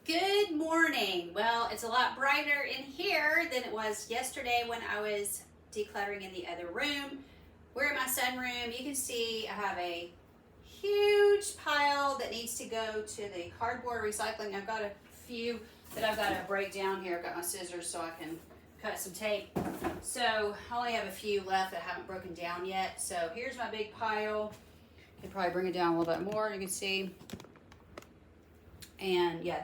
Good morning. Well, it's a lot brighter in here than it was yesterday when I was decluttering in the other room. We're in my sunroom. You can see I have a huge pile that needs to go to the cardboard recycling. I've got a few that I've got to break down here. I've got my scissors so I can cut some tape. So I only have a few left that I haven't broken down yet. So here's my big pile. I can probably bring it down a little bit more. You can see. And yeah,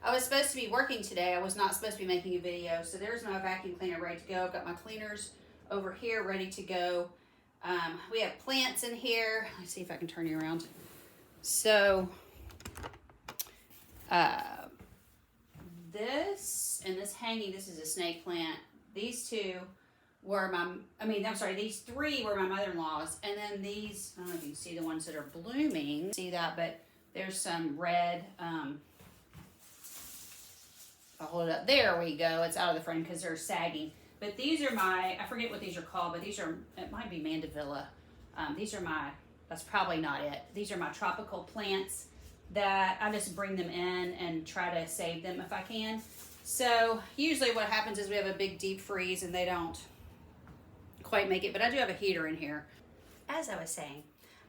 I was supposed to be working today. I was not supposed to be making a video. So there's my vacuum cleaner ready to go. I've got my cleaners over here ready to go. We have plants in here. Let's see if I can turn you around. So this and this hanging, this is a snake plant. These two were these three were my mother-in-law's. And then these, I don't know if you can see the ones that are blooming. See that, but there's some red, I'll hold it up. There we go. It's out of the frame because they're sagging. But these are I forget what these are called, but it might be mandevilla. That's probably not it. These are my tropical plants that I just bring them in and try to save them if I can. So usually what happens is we have a big deep freeze and they don't quite make it, but I do have a heater in here. As I was saying,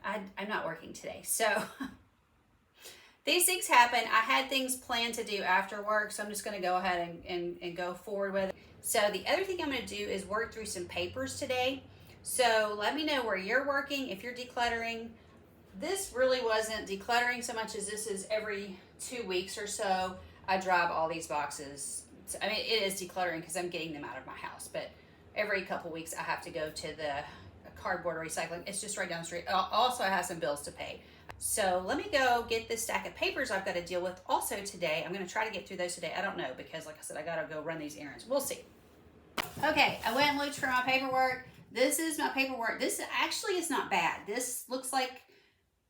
I'm not working today, so these things happen. I had things planned to do after work, so I'm just going to go ahead and go forward with it. So the other thing I'm going to do is work through some papers today. So let me know where you're working, if you're decluttering. This really wasn't decluttering so much as this is every 2 weeks or so, I drop all these boxes. I mean, it is decluttering because I'm getting them out of my house, but every couple weeks I have to go to the cardboard recycling. It's just right down the street. Also, I have some bills to pay. So let me go get this stack of papers I've got to deal with also today. I'm going to try to get through those today. I don't know because, like I said, I got to go run these errands. We'll see. Okay, I went and looked for my paperwork. This is my paperwork. This actually is not bad. This looks like,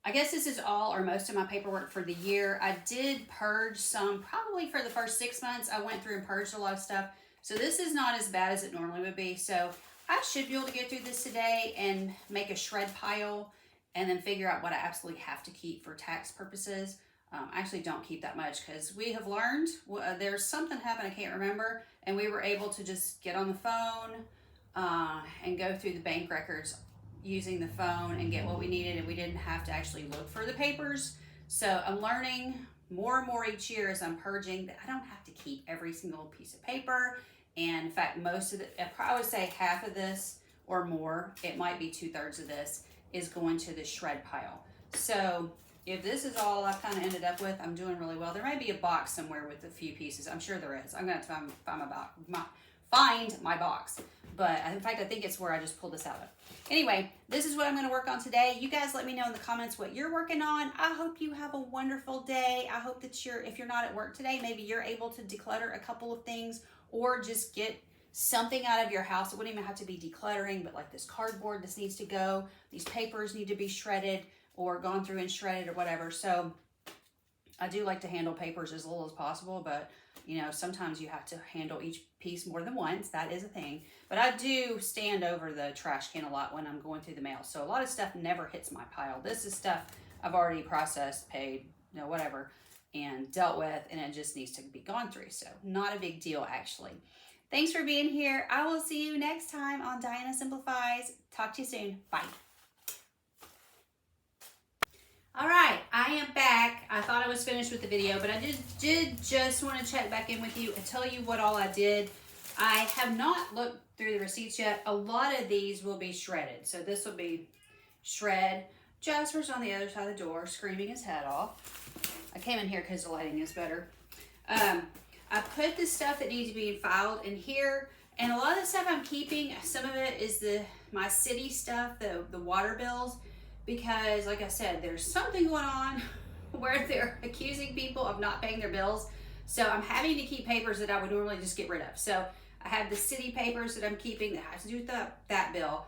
I guess this is all or most of my paperwork for the year. I did purge some, probably for the first 6 months. I went through and purged a lot of stuff. So this is not as bad as it normally would be. So I should be able to get through this today and make a shred pile and then figure out what I absolutely have to keep for tax purposes. I actually don't keep that much because we have learned there's something happened, I can't remember, and we were able to just get on the phone and go through the bank records using the phone and get what we needed, and we didn't have to actually look for the papers. So I'm learning more and more each year as I'm purging that I don't have to keep every single piece of paper. And in fact, most of it, I would say half of this or more, it might be 2/3 of this, is going to the shred pile. So if this is all I've kind of ended up with, I'm doing really well. There may be a box somewhere with a few pieces. I'm sure there is. I'm going to have to find my box. But in fact, I think it's where I just pulled this out of. Anyway, this is what I'm going to work on today. You guys let me know in the comments what you're working on. I hope you have a wonderful day. I hope that if you're not at work today, maybe you're able to declutter a couple of things or just get something out of your house. It wouldn't even have to be decluttering, but like this cardboard, this needs to go. These papers need to be shredded or gone through and shredded or whatever. So I do like to handle papers as little as possible, but you know, sometimes you have to handle each piece more than once. That is a thing. But I do stand over the trash can a lot when I'm going through the mail. So a lot of stuff never hits my pile. This is stuff I've already processed, paid, you know, whatever, and dealt with, and it just needs to be gone through. So not a big deal, actually. Thanks for being here. I will see you next time on Diana Simplifies. Talk to you soon. Bye. All right, I am back. I thought I was finished with the video, but I did just want to check back in with you and tell you what all I did. I have not looked through the receipts yet. A lot of these will be shredded. So this will be shred. Jasper's on the other side of the door screaming his head off. I came in here because the lighting is better. I put the stuff that needs to be filed in here, and a lot of the stuff I'm keeping, some of it is my city stuff, the water bills, because like I said, there's something going on where they're accusing people of not paying their bills. So I'm having to keep papers that I would normally just get rid of. So I have the city papers that I'm keeping that have to do with that bill.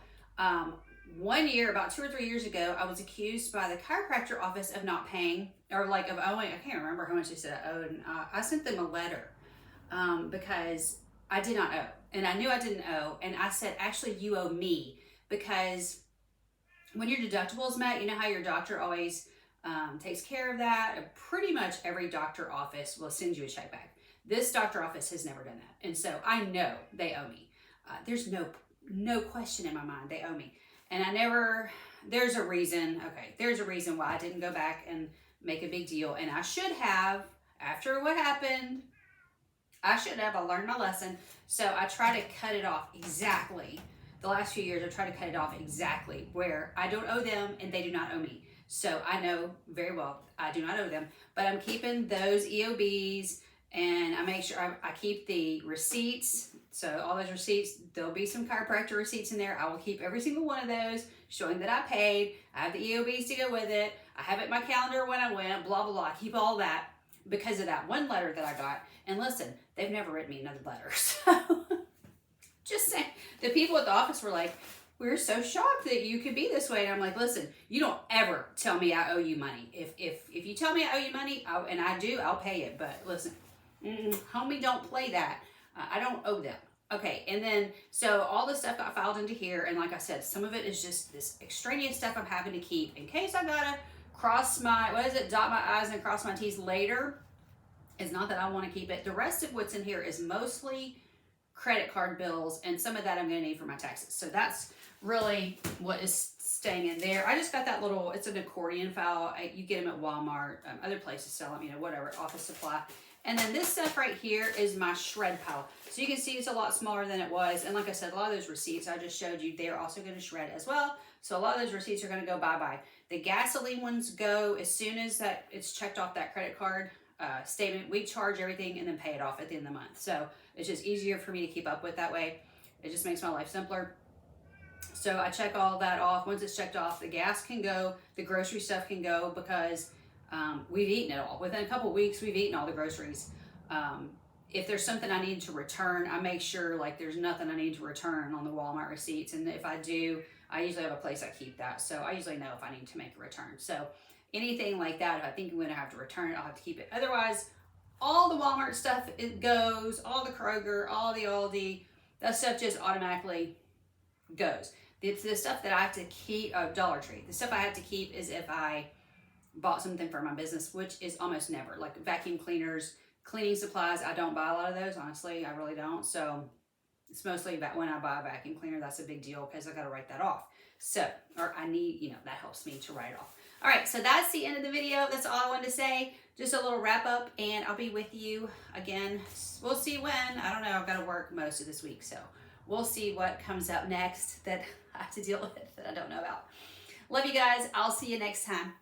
1 year, about 2 or 3 years ago, I was accused by the chiropractor office of not paying, or like of owing. I can't remember how much they said I owed. And I sent them a letter because I did not owe, and I knew I didn't owe. And I said, actually, you owe me, because when your deductible is met, you know how your doctor always takes care of that. Pretty much every doctor office will send you a check back. This doctor office has never done that. And so I know they owe me. There's no question in my mind they owe me. And there's a reason, there's a reason why I didn't go back and make a big deal. And I should have, after what happened, I learned my lesson. So I try to cut it off exactly. The last few years, I try to cut it off exactly where I don't owe them and they do not owe me. So I know very well I do not owe them, but I'm keeping those EOBs, and I make sure I keep the receipts. So all those receipts, there'll be some chiropractor receipts in there. I will keep every single one of those, showing that I paid. I have the EOBs to go with it. I have it in my calendar when I went, blah, blah, blah. I keep all that because of that one letter that I got. And listen, they've never written me another letter. So just saying, the people at the office were like, we're so shocked that you could be this way. And I'm like, listen, you don't ever tell me I owe you money. If you tell me I owe you money, and I do, I'll pay it. But listen, homie, don't play that. I don't owe them. Okay, and then, so all the stuff got filed into here, and like I said, some of it is just this extraneous stuff I'm having to keep in case I gotta dot my I's and cross my T's later. It's not that I want to keep it. The rest of what's in here is mostly credit card bills, and some of that I'm gonna need for my taxes. So that's really what is staying in there. I just got that little, it's an accordion file. You get them at Walmart, other places sell them, whatever, office supply. And then this stuff right here is my shred pile. So you can see it's a lot smaller than it was. And like I said, a lot of those receipts I just showed you, they're also going to shred as well. So a lot of those receipts are going to go bye-bye. The gasoline ones go as soon as that it's checked off that credit card statement. We charge everything and then pay it off at the end of the month. So it's just easier for me to keep up with that way. It just makes my life simpler. So I check all that off. Once it's checked off, the gas can go, the grocery stuff can go, because we've eaten it all. Within a couple of weeks, we've eaten all the groceries. If there's something I need to return, I make sure like there's nothing I need to return on the Walmart receipts. And if I do, I usually have a place I keep that. So I usually know if I need to make a return. So anything like that, if I think I'm going to have to return it, I'll have to keep it. Otherwise, all the Walmart stuff, it goes, all the Kroger, all the Aldi, that stuff just automatically goes. It's the stuff that I have to keep, Dollar Tree. The stuff I have to keep is if I bought something for my business, which is almost never. Like vacuum cleaners, cleaning supplies, I don't buy a lot of those, honestly. I really don't. So it's mostly about when I buy a vacuum cleaner, that's a big deal because I got to write that off. So, or I need, that helps me to write it off. All right, so that's the end of the video. That's all I wanted to say. Just a little wrap up, and I'll be with you again. We'll see when. I don't know. I've got to work most of this week, so we'll see what comes up next that I have to deal with that I don't know about. Love you guys. I'll see you next time.